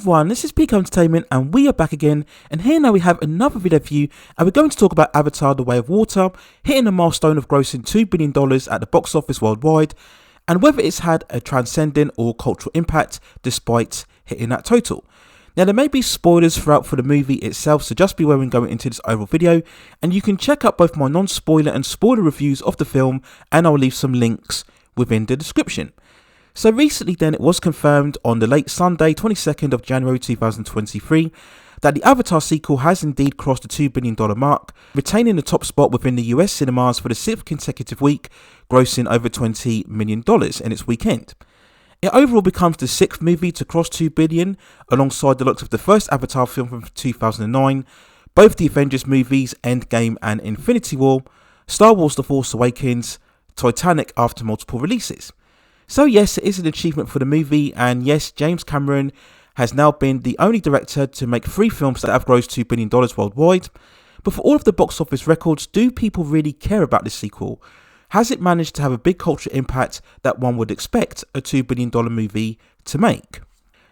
everyone, this is Pico Entertainment and we are back again, and here now we have another video for you, and we're going to talk about Avatar The Way of Water hitting a milestone of grossing $2 billion at the box office worldwide, and whether it's had a transcendent or cultural impact despite hitting that total. Now there may be spoilers throughout for the movie itself, so just beware when going into this overall video, and you can check out both my non-spoiler and spoiler reviews of the film, and I'll leave some links within the description. So recently then, it was confirmed on the late Sunday 22nd of January 2023 that the Avatar sequel has indeed crossed the $2 billion mark, retaining the top spot within the US cinemas for the 6th consecutive week, grossing over $20 million in its weekend. It overall becomes the 6th movie to cross $2 billion, alongside the likes of the first Avatar film from 2009, both the Avengers movies Endgame and Infinity War, Star Wars The Force Awakens, Titanic after multiple releases. So yes, it is an achievement for the movie, and yes, James Cameron has now been the only director to make 3 films that have grossed $2 billion worldwide. But for all of the box office records, do people really care about this sequel? Has it managed to have a big cultural impact that one would expect a $2 billion movie to make?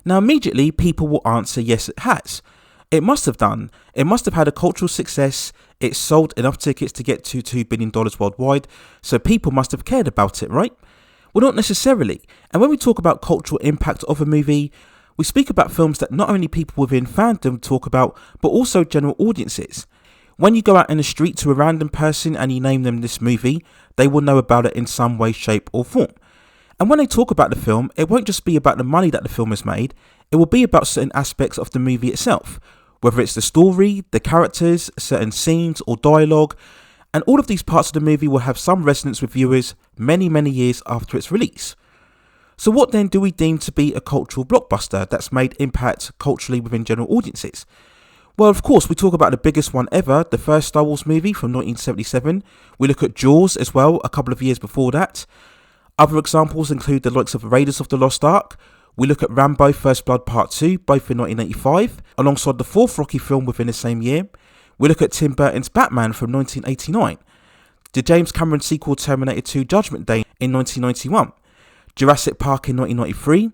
Now immediately, people will answer yes, it has. It must have done. It must have had a cultural success. It sold enough tickets to get to $2 billion worldwide, so people must have cared about it, right? Well, not necessarily. And when we talk about cultural impact of a movie, we speak about films that not only people within fandom talk about, but also general audiences. When you go out in the street to a random person and you name them this movie, they will know about it in some way, shape or form. And when they talk about the film, it won't just be about the money that the film has made, it will be about certain aspects of the movie itself, whether it's the story, the characters, certain scenes or dialogue. And all of these parts of the movie will have some resonance with viewers many years after its release. So what then do we deem to be a cultural blockbuster that's made impact culturally within general audiences? Well, of course, we talk about the biggest one ever, the first Star Wars movie from 1977. We look at Jaws as well, a couple of years before that. Other examples include the likes of Raiders of the Lost Ark. We look at Rambo First Blood Part 2, both in 1985, alongside the 4th Rocky film within the same year. We look at Tim Burton's Batman from 1989, the James Cameron sequel Terminator 2 Judgment Day in 1991, Jurassic Park in 1993,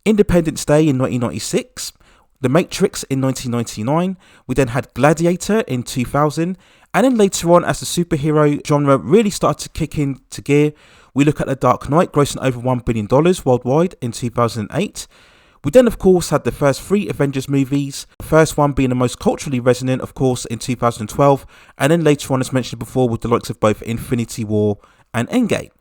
Independence Day in 1996, The Matrix in 1999, we then had Gladiator in 2000, and then later on, as the superhero genre really started to kick into gear, we look at The Dark Knight grossing over $1 billion worldwide in 2008. We then of course had the first 3 Avengers movies, the first one being the most culturally resonant of course in 2012, and then later on, as mentioned before, with the likes of both Infinity War and Endgame.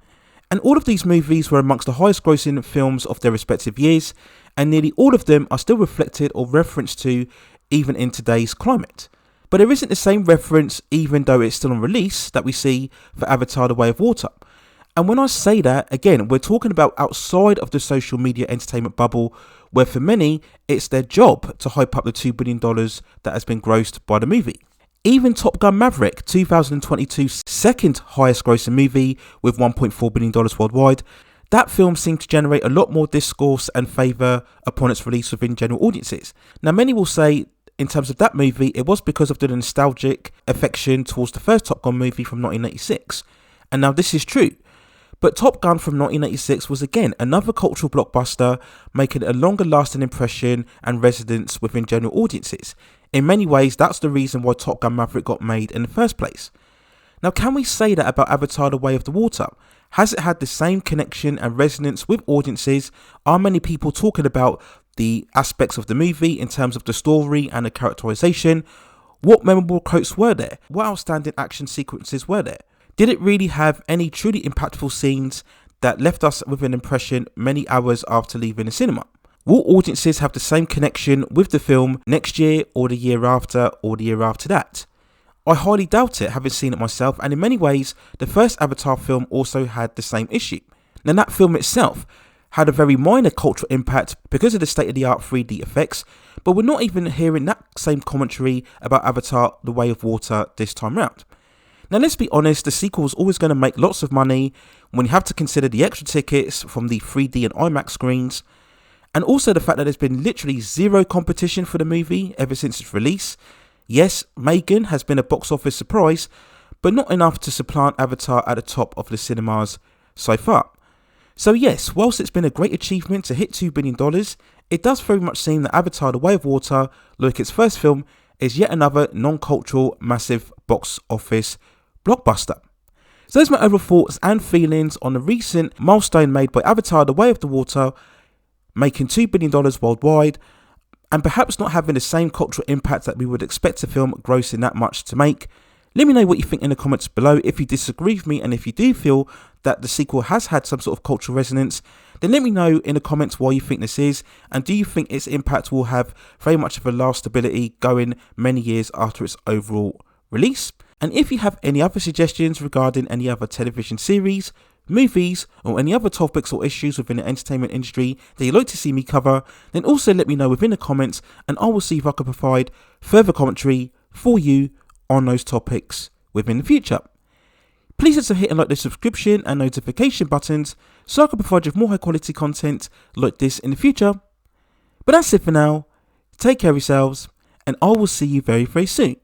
And all of these movies were amongst the highest grossing films of their respective years, and nearly all of them are still reflected or referenced to even in today's climate. But there isn't the same reference, even though it's still on release, that we see for Avatar The Way of Water. And when I say that, again, we're talking about outside of the social media entertainment bubble, where for many, it's their job to hype up the $2 billion that has been grossed by the movie. Even Top Gun Maverick, 2022's second highest grossing movie with $1.4 billion worldwide, that film seemed to generate a lot more discourse and favour upon its release within general audiences. Now many will say, in terms of that movie, it was because of the nostalgic affection towards the first Top Gun movie from 1986. And now this is true. But Top Gun from 1986 was again another cultural blockbuster, making a longer lasting impression and resonance within general audiences. In many ways, that's the reason why Top Gun Maverick got made in the first place. Now, can we say that about Avatar The Way of the Water? Has it had the same connection and resonance with audiences? Are many people talking about the aspects of the movie in terms of the story and the characterization? What memorable quotes were there? What outstanding action sequences were there? Did it really have any truly impactful scenes that left us with an impression many hours after leaving the cinema? Will audiences have the same connection with the film next year or the year after or the year after that? I highly doubt it, having seen it myself, and in many ways, the first Avatar film also had the same issue. Now that film itself had a very minor cultural impact because of the state-of-the-art 3D effects, but we're not even hearing that same commentary about Avatar The Way of Water this time round. Now let's be honest, the sequel is always going to make lots of money when you have to consider the extra tickets from the 3D and IMAX screens, and also the fact that there's been literally zero competition for the movie ever since its release. Yes, Megan has been a box office surprise, but not enough to supplant Avatar at the top of the cinemas so far. So yes, whilst it's been a great achievement to hit $2 billion, it does very much seem that Avatar The Way of Water, like its first film, is yet another non-cultural massive box office blockbuster. So those are my overall thoughts and feelings on the recent milestone made by Avatar The Way of the Water, making $2 billion worldwide, and perhaps not having the same cultural impact that we would expect a film grossing that much to make. Let me know what you think in the comments below. If you disagree with me and if you do feel that the sequel has had some sort of cultural resonance, then let me know in the comments why you think this is, and do you think its impact will have very much of a lastability going many years after its overall release. And if you have any other suggestions regarding any other television series, movies, or any other topics or issues within the entertainment industry that you'd like to see me cover, then also let me know within the comments, and I will see if I can provide further commentary for you on those topics within the future. Please consider hitting like the subscription and notification buttons so I can provide you with more high quality content like this in the future. But that's it for now. Take care of yourselves, and I will see you very, very soon.